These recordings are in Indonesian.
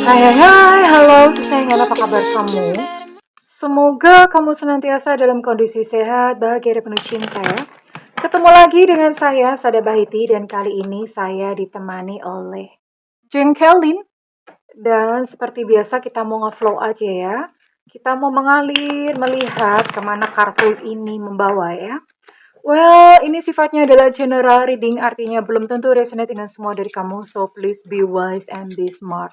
Hai hai hai, halo kesayangan, apa kabar kamu? Semoga kamu senantiasa dalam kondisi sehat, bahagia, dan penuh cinta ya. Ketemu lagi dengan saya, Sada Bahiti, dan kali ini saya ditemani oleh Jeng Kelin. Dan seperti biasa kita mau nge-flow aja ya. Kita mau mengalir, melihat kemana kartu ini membawa ya. Well, ini sifatnya adalah general reading, artinya belum tentu resonate dengan semua dari kamu, so please be wise and be smart.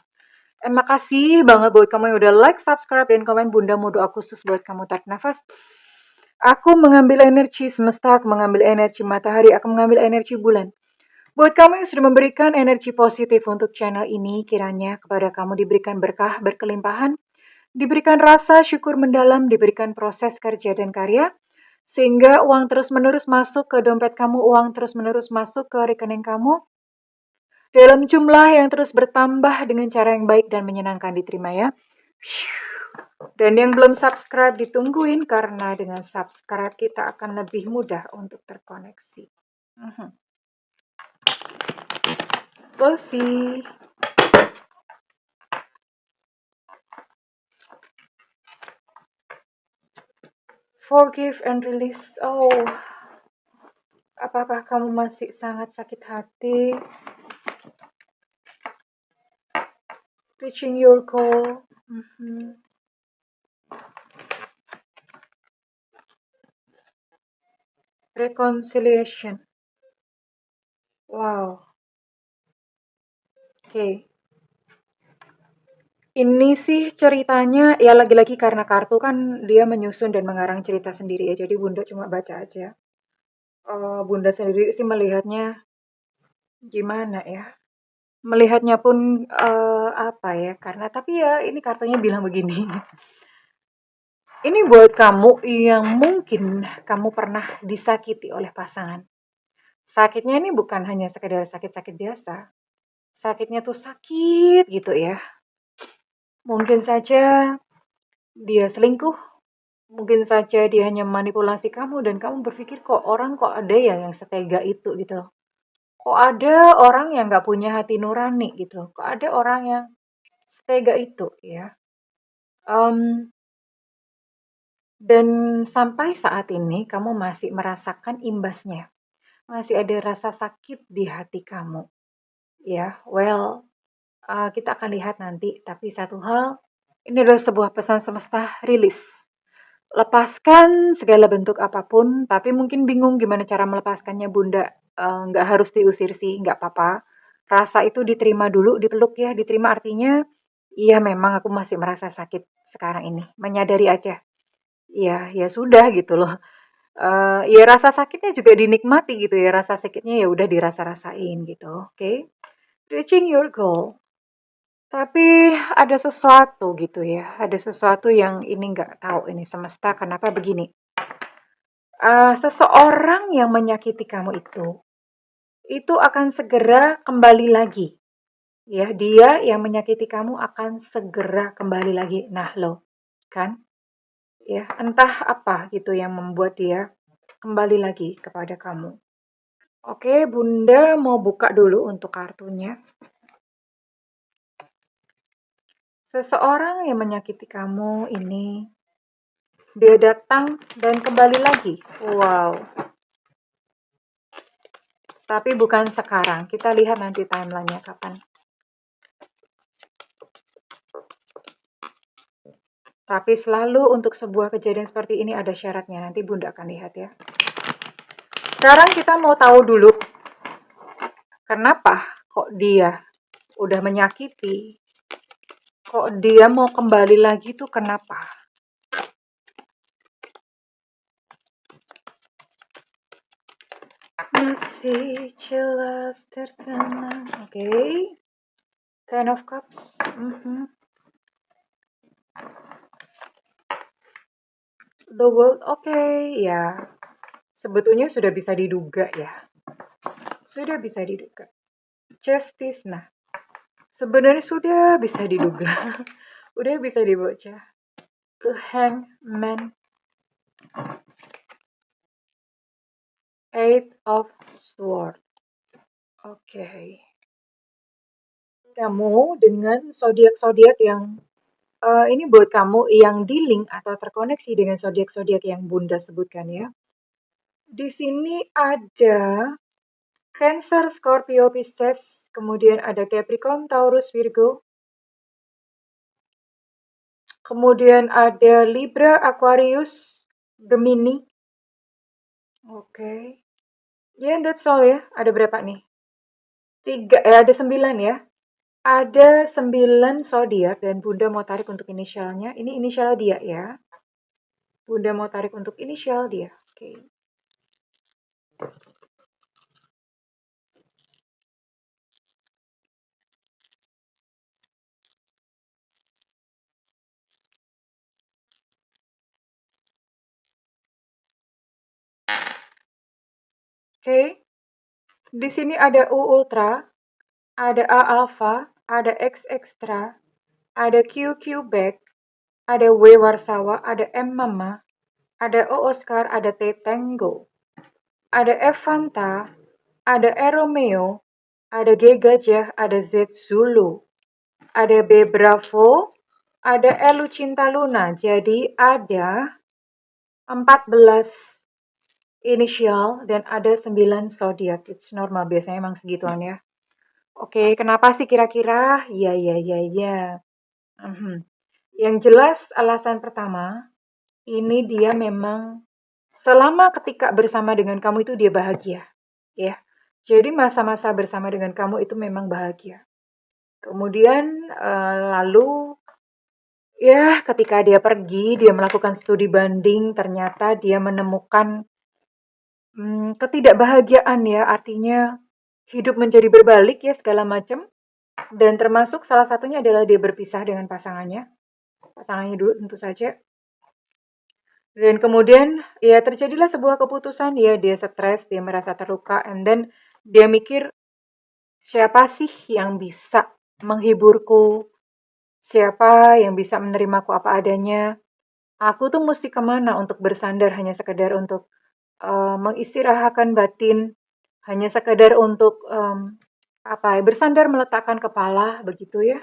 Makasih banget buat kamu yang udah like, subscribe, dan komen. Bunda mau doa khusus buat kamu. Tarik nafas. Aku mengambil energi semesta, aku mengambil energi matahari, aku mengambil energi bulan. Buat kamu yang sudah memberikan energi positif untuk channel ini, kiranya kepada kamu diberikan berkah, berkelimpahan, diberikan rasa syukur mendalam, diberikan proses kerja dan karya, sehingga uang terus-menerus masuk ke dompet kamu, uang terus-menerus masuk ke rekening kamu, dalam jumlah yang terus bertambah dengan cara yang baik dan menyenangkan, diterima ya. Dan yang belum subscribe ditungguin, karena dengan subscribe kita akan lebih mudah untuk terkoneksi. We'll see. Forgive and release. Oh, apakah kamu masih sangat sakit hati? Reaching your goal. Reconciliation. Wow. Oke. Ini sih ceritanya, ya lagi-lagi karena kartu kan dia menyusun dan mengarang cerita sendiri ya. Jadi Bunda cuma baca aja. Bunda sendiri sih melihatnya gimana ya? Melihatnya pun apa ya? Karena tapi ya ini kartunya bilang begini. Ini buat kamu yang mungkin kamu pernah disakiti oleh pasangan. Sakitnya ini bukan hanya sekedar sakit-sakit biasa. Sakitnya tuh sakit gitu ya. Mungkin saja dia selingkuh, mungkin saja dia hanya manipulasi kamu dan kamu berpikir kok ada ya yang setega itu gitu. Kok ada orang yang nggak punya hati nurani gitu. Kok ada orang yang setega itu ya. Dan sampai saat ini kamu masih merasakan imbasnya. Masih ada rasa sakit di hati kamu. Ya, well, kita akan lihat nanti. Tapi satu hal, ini adalah sebuah pesan semesta, rilis. Lepaskan segala bentuk apapun, tapi mungkin bingung gimana cara melepaskannya Bunda. Nggak harus diusir sih, nggak apa-apa. Rasa itu diterima dulu, dipeluk ya. Diterima artinya, iya memang aku masih merasa sakit sekarang ini. Menyadari aja. Ya, ya sudah gitu loh. Ya rasa sakitnya juga dinikmati gitu ya. Rasa sakitnya ya udah dirasa-rasain gitu. Oke. Reaching your goal. Tapi ada sesuatu gitu ya. Ada sesuatu yang ini nggak tahu ini semesta kenapa begini. Seseorang yang menyakiti kamu itu akan segera kembali lagi. Ya, dia yang menyakiti kamu akan segera kembali lagi. Nah, loh, kan? Ya, entah apa gitu yang membuat dia kembali lagi kepada kamu. Oke, Bunda mau buka dulu untuk kartunya. Seseorang yang menyakiti kamu ini, dia datang dan kembali lagi. Wow. Tapi bukan sekarang. Kita lihat nanti timelinenya kapan. Tapi selalu untuk sebuah kejadian seperti ini ada syaratnya. Nanti Bunda akan lihat ya. Sekarang kita mau tahu dulu kenapa kok dia udah menyakiti. Kok dia mau kembali lagi tuh kenapa? Masih jelas terkenang. Oke. Ten of Cups. The World. Oke, ya. Sebetulnya sudah bisa diduga ya. Sudah bisa diduga. Justice. Nah, sebenarnya sudah bisa diduga. Udah bisa dibaca. The Hangman. Eight of Swords. Oke. kamu dengan zodiak-zodiak yang ini buat kamu yang di-link atau terkoneksi dengan zodiak-zodiak yang Bunda sebutkan ya. Di sini ada Cancer, Scorpio, Pisces, kemudian ada Capricorn, Taurus, Virgo, kemudian ada Libra, Aquarius, Gemini. Oke. Ya, that's all ya. Ada berapa nih? Ada 9 ya. Ada 9 zodiak dan Bunda mau tarik untuk inisialnya. Ini inisial dia ya. Bunda mau tarik untuk inisial dia. Oke. Oke. Di sini ada U Ultra, ada A Alpha, ada X Extra, ada QQ Back, ada W Warsawa, ada M Mama, ada O Oscar, ada T Tango, ada F Fanta, ada E Romeo, ada G Gajah, ada Z Zulu, ada B Bravo, ada L Lucinta Luna. Jadi ada 14 inisial dan ada 9 zodiak. It's normal, biasanya emang segituan ya. Oke, kenapa sih kira-kira? Iya, iya, iya, iya. Yang jelas alasan pertama, ini dia memang selama ketika bersama dengan kamu itu dia bahagia, ya. Jadi masa-masa bersama dengan kamu itu memang bahagia. Kemudian lalu ya ketika dia pergi, dia melakukan studi banding, ternyata dia menemukan ketidakbahagiaan ya, artinya hidup menjadi berbalik ya segala macam. Dan termasuk salah satunya adalah dia berpisah dengan pasangannya dulu tentu saja. Dan kemudian ya terjadilah sebuah keputusan, ya dia stres, dia merasa terluka, and then dia mikir, siapa sih yang bisa menghiburku? Siapa yang bisa menerimaku apa adanya? Aku tuh mesti kemana untuk bersandar hanya sekedar untuk mengistirahatkan batin, hanya sekedar untuk bersandar meletakkan kepala begitu ya.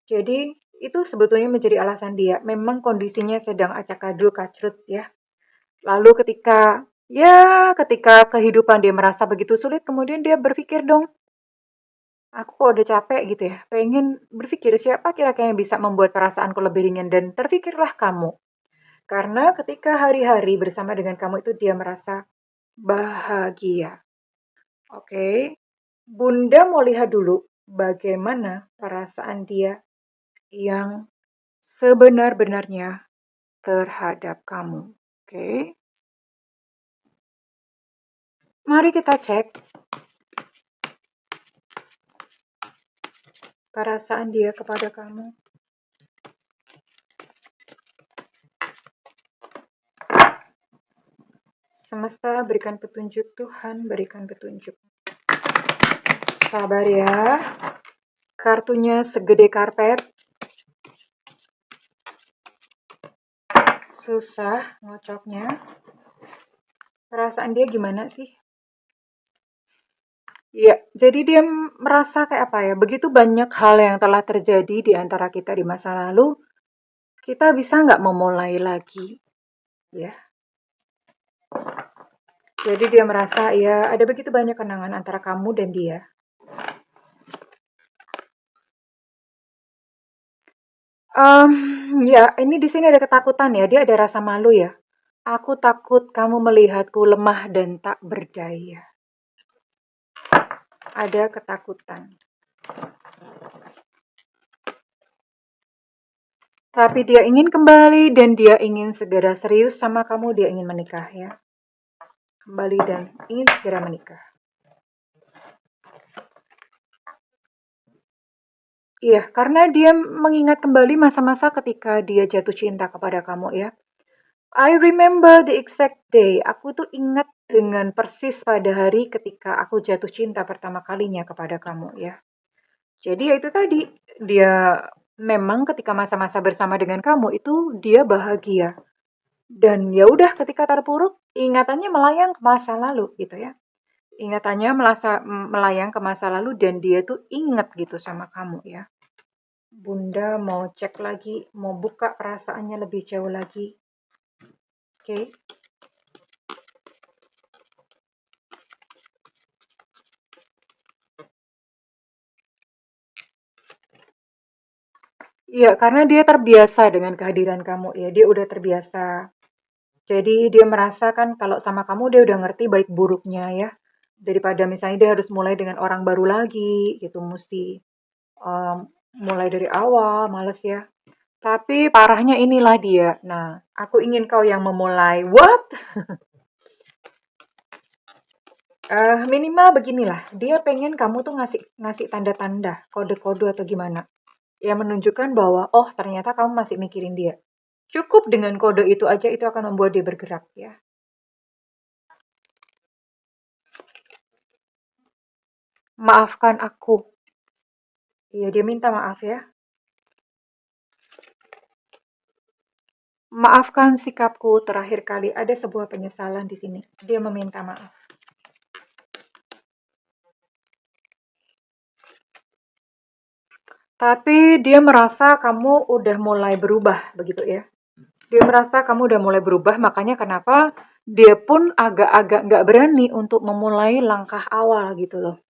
Jadi itu sebetulnya menjadi alasan dia. Memang kondisinya sedang acak-adul kacrut ya. Lalu ketika kehidupan dia merasa begitu sulit, kemudian dia berpikir dong, aku kok udah capek gitu ya, pengen berpikir siapa kira-kira yang bisa membuat perasaanku lebih ringan, dan terpikirlah kamu. Karena ketika hari-hari bersama dengan kamu itu dia merasa bahagia. Oke, Bunda mau lihat dulu bagaimana perasaan dia yang sebenar-benarnya terhadap kamu. Oke, mari kita cek perasaan dia kepada kamu. Semesta berikan petunjuk, Tuhan berikan petunjuk. Sabar ya. Kartunya segede karpet. Susah ngocoknya. Perasaan dia gimana sih? Ya, jadi dia merasa kayak apa ya? Begitu banyak hal yang telah terjadi di antara kita di masa lalu. Kita bisa nggak memulai lagi? Ya. Jadi dia merasa ya ada begitu banyak kenangan antara kamu dan dia. Ya, ini di sini ada ketakutan ya. Dia ada rasa malu ya. Aku takut kamu melihatku lemah dan tak berdaya. Ada ketakutan. Tapi dia ingin kembali dan dia ingin segera serius sama kamu. Dia ingin menikah ya. Kembali dan ingin segera menikah. Iya, karena dia mengingat kembali masa-masa ketika dia jatuh cinta kepada kamu ya. I remember the exact day. Aku tuh ingat dengan persis pada hari ketika aku jatuh cinta pertama kalinya kepada kamu ya. Jadi ya itu tadi, dia memang ketika masa-masa bersama dengan kamu itu dia bahagia. Dan ya udah ketika terpuruk, ingatannya melayang ke masa lalu gitu ya. Ingatannya melayang ke masa lalu dan dia tuh inget gitu sama kamu ya. Bunda mau cek lagi, mau buka perasaannya lebih jauh lagi. Oke. Iya, karena dia terbiasa dengan kehadiran kamu ya. Dia udah terbiasa. Jadi dia merasakan kalau sama kamu dia udah ngerti baik buruknya ya. Daripada misalnya dia harus mulai dengan orang baru lagi gitu, mesti em, mulai dari awal, males ya. Tapi parahnya inilah dia. Nah, aku ingin kau yang memulai. What? Minimal beginilah. Dia pengen kamu tuh ngasih ngasih tanda-tanda, kode-kode atau gimana. Ya menunjukkan bahwa oh ternyata kamu masih mikirin dia. Cukup dengan kode itu aja itu akan membuat dia bergerak ya. Maafkan aku. Iya, dia minta maaf ya. Maafkan sikapku terakhir kali. Ada sebuah penyesalan di sini. Dia meminta maaf. Tapi dia merasa kamu udah mulai berubah, begitu ya. Dia merasa kamu udah mulai berubah, makanya kenapa dia pun agak-agak nggak berani untuk memulai langkah awal gitu loh.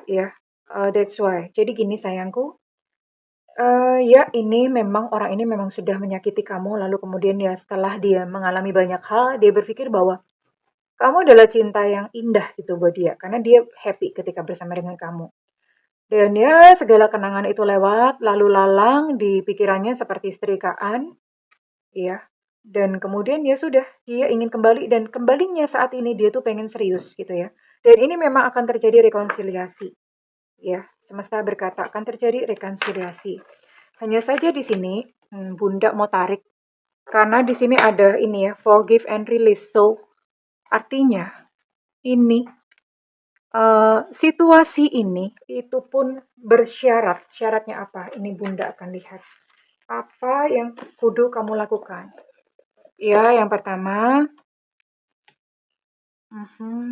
Ya, that's why. Jadi gini sayangku, ya ini memang orang ini memang sudah menyakiti kamu, lalu kemudian ya setelah dia mengalami banyak hal, dia berpikir bahwa kamu adalah cinta yang indah gitu buat dia, karena dia happy ketika bersama dengan kamu. Dan ya segala kenangan itu lewat, lalu lalang di pikirannya seperti setrikaan, ya. Dan kemudian ya sudah, dia ingin kembali dan kembalinya saat ini dia tuh pengen serius gitu ya. Dan ini memang akan terjadi rekonsiliasi. Ya, semesta berkata akan terjadi rekonsiliasi. Hanya saja di sini Bunda mau tarik karena di sini ada ini ya, forgive and release. So, artinya ini situasi ini itu pun bersyarat. Syaratnya apa? Ini Bunda akan lihat. Apa yang kudu kamu lakukan? Ya, yang pertama,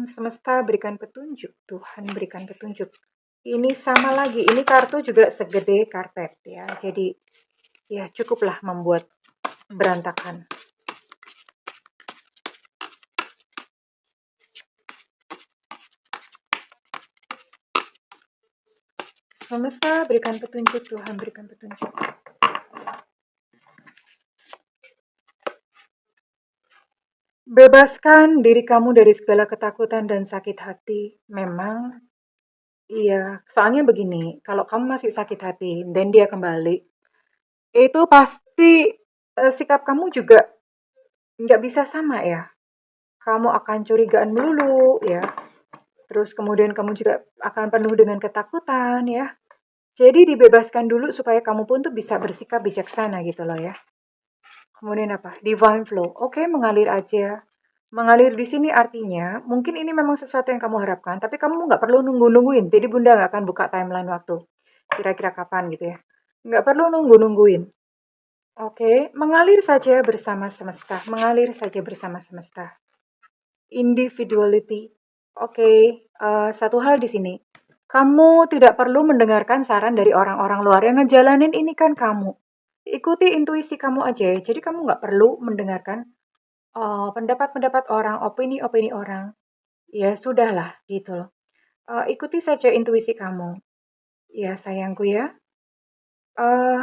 semesta berikan petunjuk, Tuhan berikan petunjuk. Ini sama lagi, ini kartu juga segede karpet ya. Jadi ya cukuplah membuat berantakan. Semesta berikan petunjuk, Tuhan berikan petunjuk. Bebaskan diri kamu dari segala ketakutan dan sakit hati. Memang, iya. Soalnya begini, kalau kamu masih sakit hati dan dia kembali, itu pasti sikap kamu juga nggak bisa sama ya. Kamu akan curigaan melulu ya. Terus kemudian kamu juga akan penuh dengan ketakutan ya. Jadi dibebaskan dulu supaya kamu pun tuh bisa bersikap bijaksana gitu loh ya. Kemudian apa? Divine flow. Oke, mengalir aja. Mengalir di sini artinya mungkin ini memang sesuatu yang kamu harapkan, tapi kamu nggak perlu nunggu-nungguin. Jadi Bunda nggak akan buka timeline waktu. Kira-kira kapan gitu ya. Nggak perlu nunggu-nungguin. Oke, mengalir saja bersama semesta. Mengalir saja bersama semesta. Individuality. Oke, satu hal di sini. Kamu tidak perlu mendengarkan saran dari orang-orang luar. Yang ngejalanin ini kan kamu. Ikuti intuisi kamu aja ya. Jadi kamu nggak perlu mendengarkan pendapat-pendapat orang, opini-opini orang. Ya sudahlah, gitu loh. Ikuti saja intuisi kamu. Ya sayangku ya. Eh,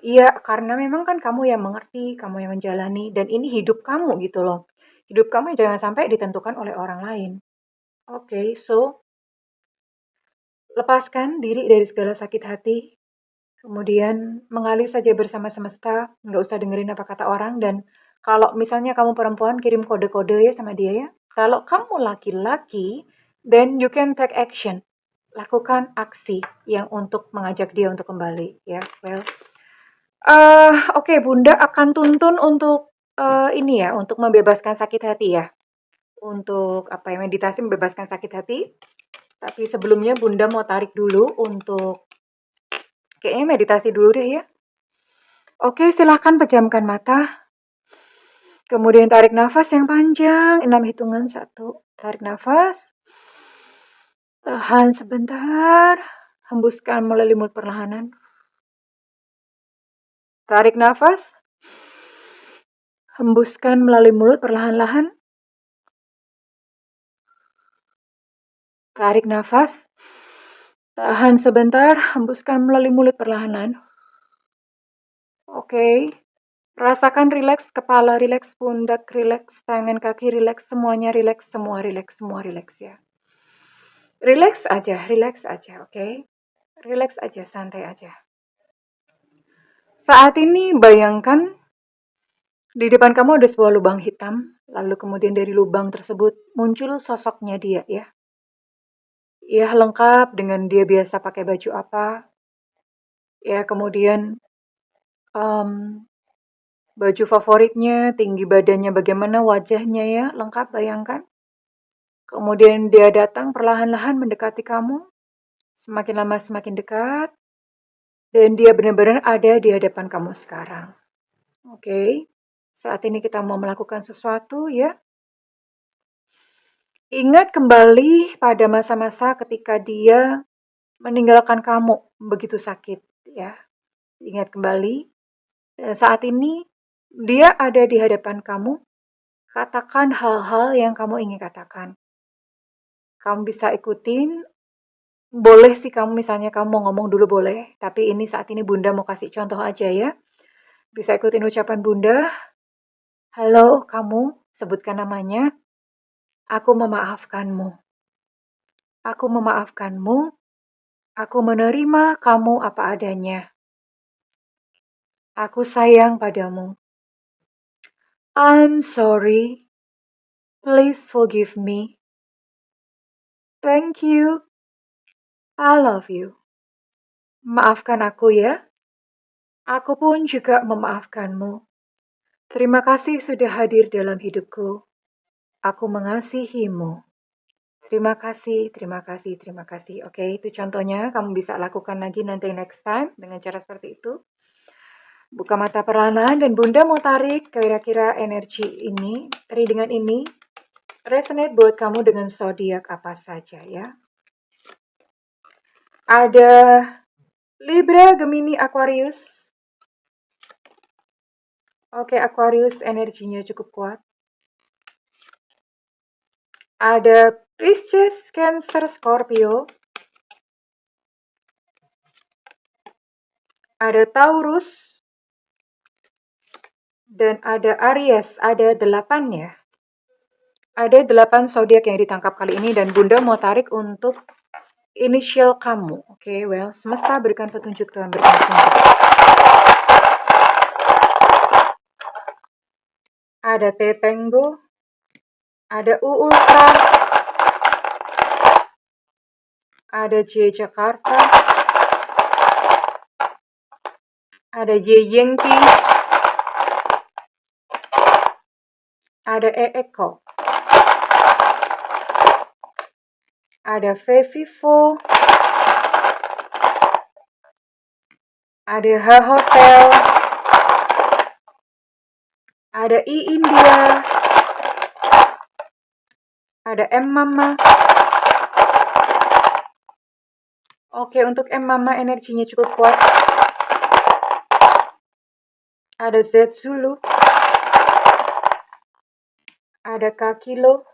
iya karena memang kan kamu yang mengerti, kamu yang menjalani, dan ini hidup kamu gitu loh. Hidup kamu jangan sampai ditentukan oleh orang lain. Oke, so lepaskan diri dari segala sakit hati, kemudian mengalir saja bersama semesta, nggak usah dengerin apa kata orang, dan kalau misalnya kamu perempuan, kirim kode-kode ya sama dia ya. Kalau kamu laki-laki, then you can take action. Lakukan aksi yang untuk mengajak dia untuk kembali ya. Well, oke, Bunda akan tuntun untuk ini ya, untuk membebaskan sakit hati ya. Untuk apa ya, meditasi membebaskan sakit hati. Tapi sebelumnya Bunda mau tarik dulu untuk kayaknya meditasi dulu deh ya. Oke, silahkan pejamkan mata. Kemudian tarik nafas yang panjang, 6 hitungan, 1. Tarik nafas. Tahan sebentar. Hembuskan melalui mulut perlahan. Tarik nafas. Hembuskan melalui mulut perlahan-lahan. Tarik nafas. Tahan sebentar. Hembuskan melalui mulut perlahan-lahan. Oke. Rasakan rileks kepala, rileks pundak, rileks tangan, kaki, rileks semuanya, rileks semua, rileks semua, rileks ya. Rileks aja, oke? Rileks aja, santai aja. Saat ini bayangkan di depan kamu ada sebuah lubang hitam, lalu kemudian dari lubang tersebut muncul sosoknya dia ya. Ya lengkap dengan dia biasa pakai baju apa. Ya kemudian baju favoritnya, tinggi badannya bagaimana, wajahnya ya, lengkap bayangkan. Kemudian dia datang perlahan-lahan mendekati kamu, semakin lama semakin dekat, dan dia benar-benar ada di hadapan kamu sekarang. Oke, saat ini kita mau melakukan sesuatu ya. Ingat kembali pada masa-masa ketika dia meninggalkan kamu begitu sakit ya. Ingat kembali, dan saat ini dia ada di hadapan kamu. Katakan hal-hal yang kamu ingin katakan. Kamu bisa ikutin, boleh sih kamu misalnya kamu mau ngomong dulu boleh, tapi ini saat ini Bunda mau kasih contoh aja ya. Bisa ikutin ucapan Bunda. Halo kamu, sebutkan namanya. Aku memaafkanmu. Aku memaafkanmu. Aku menerima kamu apa adanya. Aku sayang padamu. I'm sorry. Please forgive me. Thank you. I love you. Maafkan aku ya. Aku pun juga memaafkanmu. Terima kasih sudah hadir dalam hidupku. Aku mengasihimu. Terima kasih, terima kasih, terima kasih. Oke, itu contohnya. Kamu bisa lakukan lagi nanti next time dengan cara seperti itu. Buka mata perlahan dan Bunda mau tarik kira-kira energi ini, readingan ini, resonate buat kamu dengan zodiak apa saja ya. Ada Libra, Gemini, Aquarius. Oke, Aquarius energinya cukup kuat. Ada Pisces, Cancer, Scorpio. Ada Taurus. Dan ada Aries, ada 8 ya. Ada 8 zodiak yang ditangkap kali ini dan Bunda mau tarik untuk inisial kamu. Oke, well, semesta berikan petunjuk Tuhan, berikan petunjuk. Ada T Tango, ada U Ultra, ada J Jakarta, ada J Yankee, ada E Eko, ada V Vivo, ada H Hotel, ada I India, ada M Mama. Oke, untuk M Mama energinya cukup kuat. Ada Z Zulu, ada K Kilo,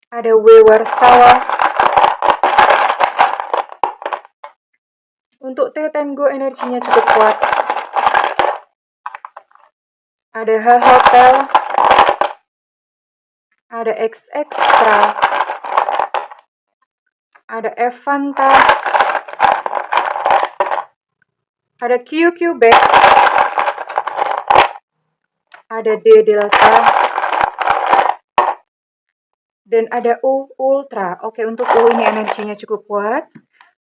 ada W Warsawa. Untuk T Tango energinya cukup kuat. Ada H Hotel, ada X Extra, ada F Fanta, ada Q Quebec, ada D Delta, dan ada U Ultra. Oke, untuk U ini energinya cukup kuat.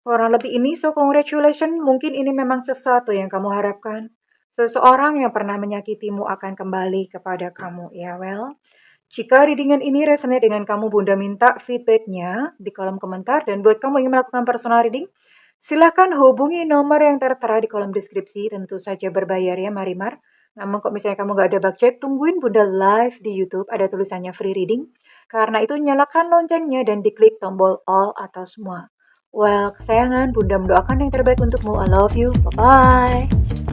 Kurang lebih ini, so congratulations. Mungkin ini memang sesuatu yang kamu harapkan. Seseorang yang pernah menyakitimu akan kembali kepada kamu. Ya, well. Jika readingan ini resonate dengan kamu, Bunda minta feedbacknya di kolom komentar. Dan buat kamu yang melakukan personal reading, silahkan hubungi nomor yang tertera di kolom deskripsi. Tentu saja berbayar ya, Marimar. Namun kok misalnya kamu gak ada budget, tungguin Bunda live di YouTube. Ada tulisannya free reading. Karena itu nyalakan loncengnya dan diklik tombol all atau semua. Well, kesayangan, Bunda mendoakan yang terbaik untukmu. I love you. Bye-bye.